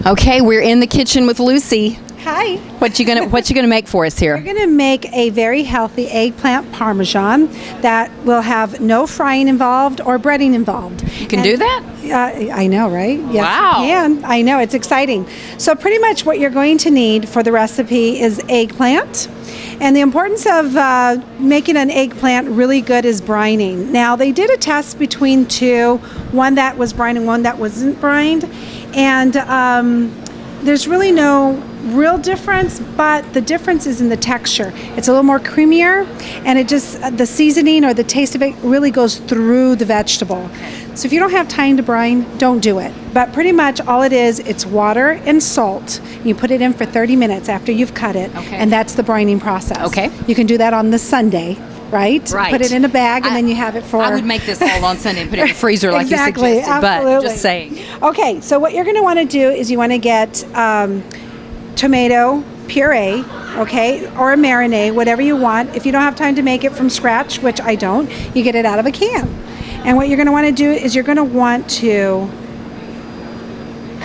Okay, we're in the kitchen with Lucy. Hi. What you gonna make for us here? We're going to make a very healthy eggplant parmesan that will have no frying involved or breading involved. You can do that? I know, right? Yes, Wow. you can. I know, it's exciting. So pretty much what you're going to need for the recipe is eggplant. And the importance of making an eggplant really good is brining. Now, they did a test between two, one that was brined and one that wasn't brined. And there's really no real difference, but the difference is in the texture. It's a little more creamier, and it just, the seasoning or the taste of it really goes through the vegetable. So if you don't have time to brine, don't do it. But pretty much all it is, it's water and salt. You put it in for 30 minutes after you've cut it, and that's the brining process. Okay. You can do that on the Sunday. Right? Right. Put it in a bag and then you have it for... I would make this all on Sunday and put it in the freezer like exactly, you suggested, absolutely. but just saying. Okay, so what you're going to want to do is you want to get tomato puree, okay, or a marinade, whatever you want. If you don't have time to make it from scratch, which I don't, you get it out of a can. And what you're going to want to do is you're going to want to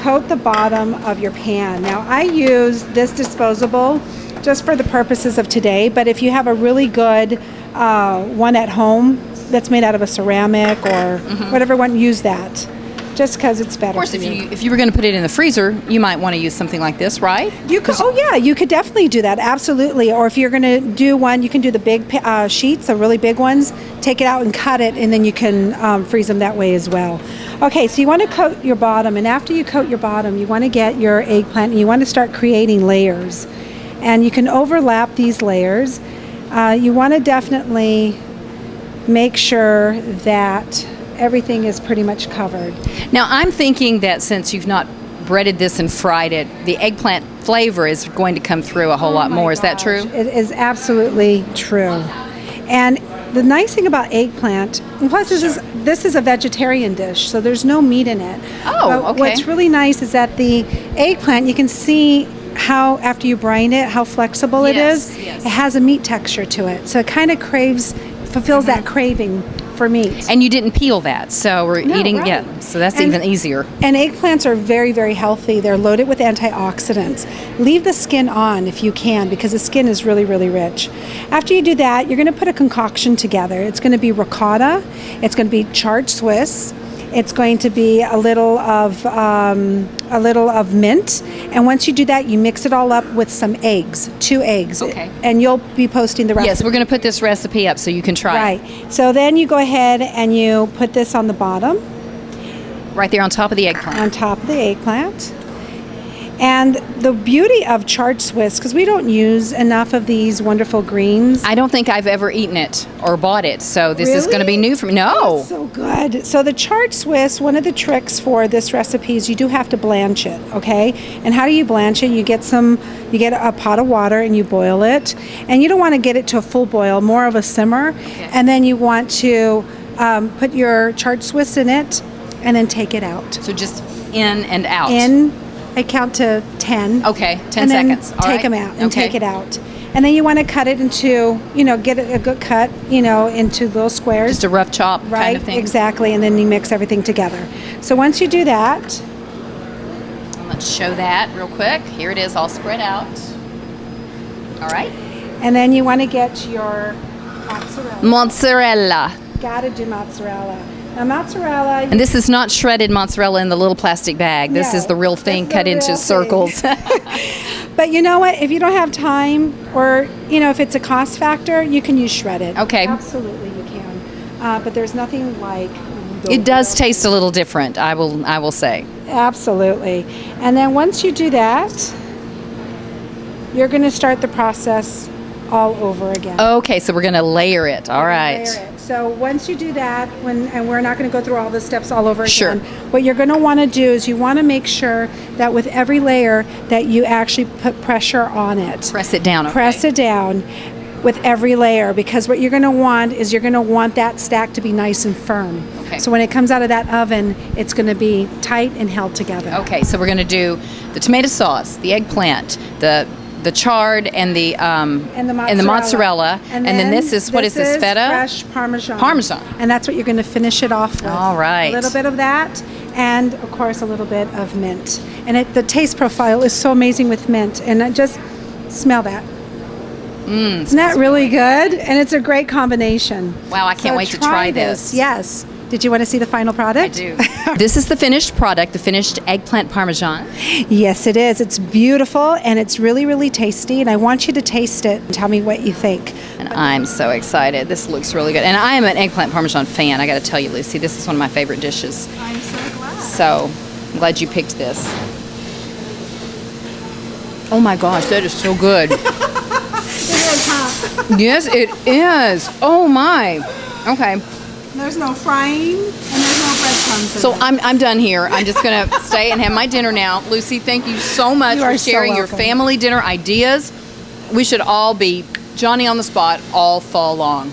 coat the bottom of your pan. Now, I use this disposable just for the purposes of today, but if you have a really good one at home that's made out of a ceramic or whatever one, use that. Just because it's better. Of course, if you were going to put it in the freezer, you might want to use something like this, right? You could. Oh yeah, you could definitely do that. Absolutely. Or if you're going to do one, you can do the big sheets, the really big ones. Take it out and cut it, and then you can freeze them that way as well. Okay, so you want to coat your bottom, and after you coat your bottom, you want to get your eggplant, and you want to start creating layers. And you can overlap these layers. You want to definitely make sure that everything is pretty much covered. Now, I'm thinking that since you've not breaded this and fried it, the eggplant flavor is going to come through a whole lot more. Is that true? It is absolutely true. And the nice thing about eggplant, and plus this is a vegetarian dish, so there's no meat in it. Oh, but okay. What's really nice is that the eggplant, you can see how after you brine it, how flexible it is. Yes. It has a meat texture to it, so it kind of fulfills that craving for meat. And you didn't peel that, so we're eating, right. yeah, so that's even easier. And eggplants are very, very healthy. They're loaded with antioxidants. Leave the skin on if you can, because the skin is really, really rich. After you do that, you're going to put a concoction together. It's going to be ricotta. It's going to be charred Swiss. It's going to be a little of mint, and once you do that, you mix it all up with some eggs, 2 eggs. Okay. And you'll be posting the recipe. Yes, we're going to put this recipe up so you can try it. Right. So then you go ahead and you put this on the bottom. Right there on top of the eggplant. On top of the eggplant. And the beauty of charred Swiss, because we don't use enough of these wonderful greens. I don't think I've ever eaten it or bought it, so this is going to be new for me. No. Oh, so good. So the charred Swiss, one of the tricks for this recipe is you do have to blanch it, okay? And how do you blanch it? You get a pot of water and you boil it. And you don't want to get it to a full boil, more of a simmer. Okay. And then you want to put your charred Swiss in it and then take it out. So just in and out. I count to 10. Okay, 10 and then seconds. Take them out and take it out. And then you want to cut it into, get it a good cut, into little squares. Just a rough chop kind of thing. Exactly. And then you mix everything together. So once you do that. Let's show that real quick. Here it is all spread out. All right. And then you want to get your mozzarella. Mozzarella. Gotta do mozzarella. Now mozzarella... And this is not shredded mozzarella in the little plastic bag. This is the real thing cut into circles. But you know what? If you don't have time or, if it's a cost factor, you can use shredded. Okay. Absolutely you can. But there's nothing like... It does taste a little different, I will say. Absolutely. And then once you do that, you're going to start the process all over again. Okay, so we're going to layer it. All right. Layer it. So once you do that, and we're not going to go through all the steps all over again. Sure. What you're going to want to do is you want to make sure that with every layer that you actually put pressure on it. Press it down. Okay. Press it down with every layer, because what you're going to want is you're going to want that stack to be nice and firm. Okay. So when it comes out of that oven, it's going to be tight and held together. Okay, so we're going to do the tomato sauce, the eggplant, the charred and the mozzarella. And then this is what is this, feta? Fresh Parmesan. Parmesan. And that's what you're going to finish it off with. All right. A little bit of that, and of course a little bit of mint. And the taste profile is so amazing with mint. And just smell that. Isn't that really good? And it's a great combination. Wow, I can't wait to try this. Yes. Did you want to see the final product? I do. This is the finished product, the finished eggplant parmesan. Yes, it is. It's beautiful and it's really, really tasty. And I want you to taste it and tell me what you think. And I'm so excited. This looks really good. And I am an eggplant parmesan fan, I got to tell you, Lucy. This is one of my favorite dishes. I'm so glad. So I'm glad you picked this. Oh my gosh, that is so good. It is, huh? Yes, it is. Oh my. Okay. There's no frying and there's no breadcrumbs in So it. I'm done here. I'm just going to stay and have my dinner now. Lucy, thank you so much You for are so sharing your welcome. family dinner ideas. We should all be Johnny on the spot all fall long.